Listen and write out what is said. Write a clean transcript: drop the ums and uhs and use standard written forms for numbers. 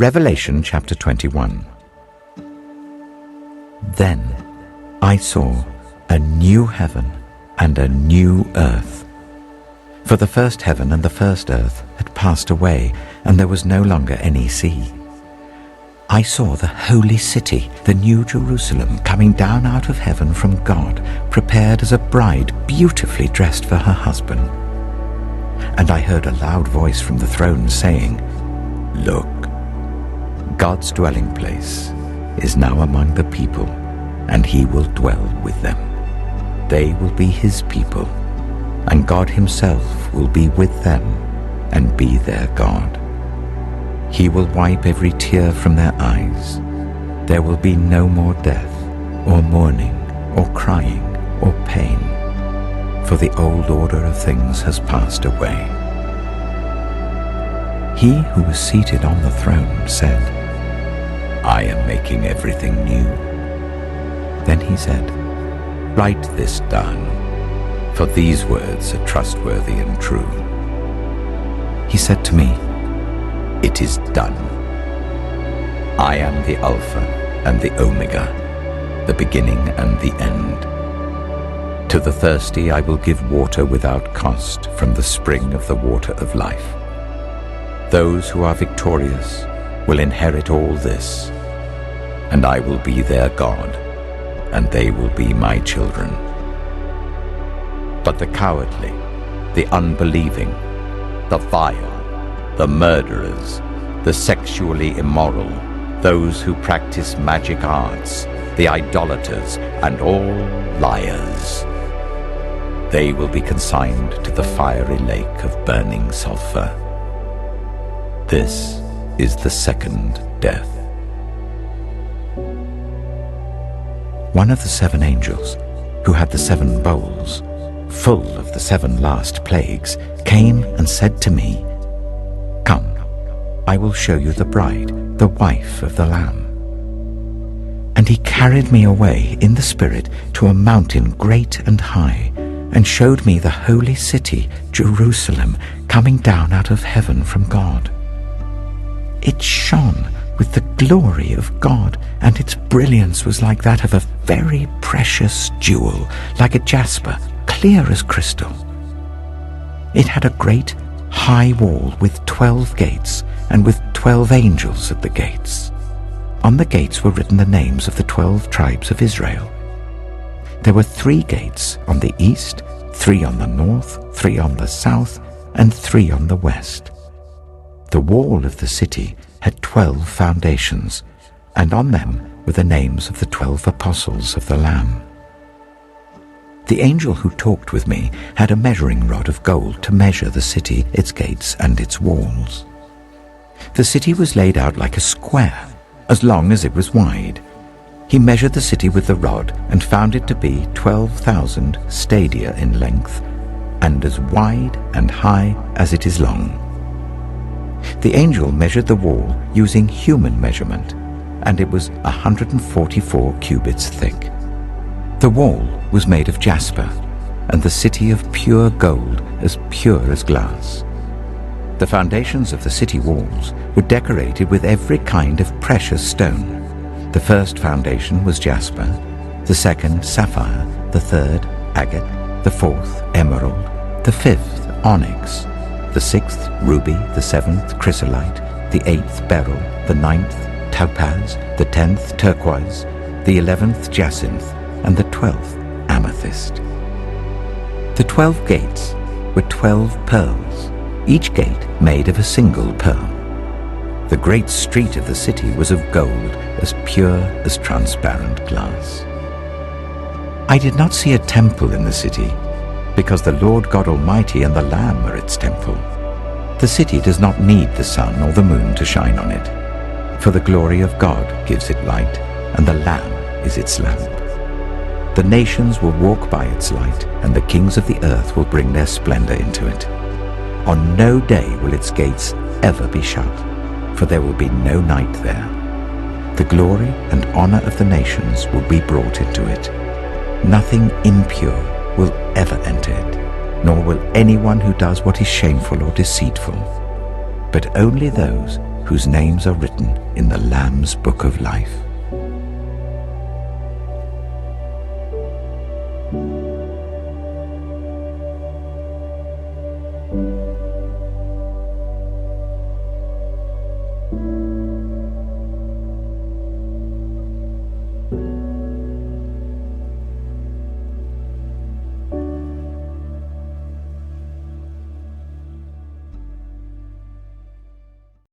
Revelation chapter 21. Then I saw a new heaven and a new earth. For the first heaven and the first earth had passed away, and there was no longer any sea. I saw the holy city, the new Jerusalem, coming down out of heaven from God, prepared as a bride beautifully dressed for her husband. And I heard a loud voice from the throne saying, "Look, God's dwelling place is now among the people, and he will dwell with them. They will be his people, and God himself will be with them and be their God. He will wipe every tear from their eyes. There will be no more death, or mourning, or crying, or pain, for the old order of things has passed away." He who was seated on the throne said, "I am making everything new." Then he said, "Write this down, for these words are trustworthy and true." He said to me, "It is done. I am the Alpha and the Omega, the beginning and the end. To the thirsty I will give water without cost from the spring of the water of life. Those who are victorious will inherit all this, and I will be their God, and they will be my children. But the cowardly, the unbelieving, the vile, the murderers, the sexually immoral, those who practice magic arts, the idolaters, and all liars, they will be consigned to the fiery lake of burning sulfur. This is the second death." One of the 7 angels, who had the 7 bowls, full of the 7 last plagues, came and said to me, "Come, I will show you the bride, the wife of the Lamb." And he carried me away in the Spirit to a mountain great and high, and showed me the holy city, Jerusalem, coming down out of heaven from God. It shone with the glory of God, and its brilliance was like that of a very precious jewel, like a jasper, clear as crystal. It had a great high wall with 12 gates, and with 12 angels at the gates. On the gates were written the names of the 12 tribes of Israel. There were 3 gates on the east, 3 on the north, 3 on the south, and 3 on the west. The wall of the city had 12 foundations, and on them were the names of the 12 apostles of the Lamb. The angel who talked with me had a measuring rod of gold to measure the city, its gates, and its walls. The city was laid out like a square, as long as it was wide. He measured the city with the rod and found it to be 12,000 stadia in length, and as wide and high as it is long. The angel measured the wall using human measurement, and it was 144 cubits thick. The wall was made of jasper, and the city of pure gold, as pure as glass. The foundations of the city walls were decorated with every kind of precious stone. The first foundation was jasper, the second sapphire, the third agate, the fourth emerald, the fifth onyx, the 6th ruby, the 7th chrysolite, the 8th beryl, the 9th topaz, the 10th turquoise, the 11th jacinth, and the 12th amethyst. The 12 gates were 12 pearls, each gate made of a single pearl. The great street of the city was of gold, as pure as transparent glass. I did not see a temple in the city, because the Lord God Almighty and the Lamb are its temple. The city does not need the sun or the moon to shine on it, for the glory of God gives it light, and the Lamb is its lamp. The nations will walk by its light, and the kings of the earth will bring their splendor into it. On no day will its gates ever be shut, for there will be no night there. The glory and honor of the nations will be brought into it. Nothing impure will ever enter it, nor will anyone who does what is shameful or deceitful, but only those whose names are written in the Lamb's book of life.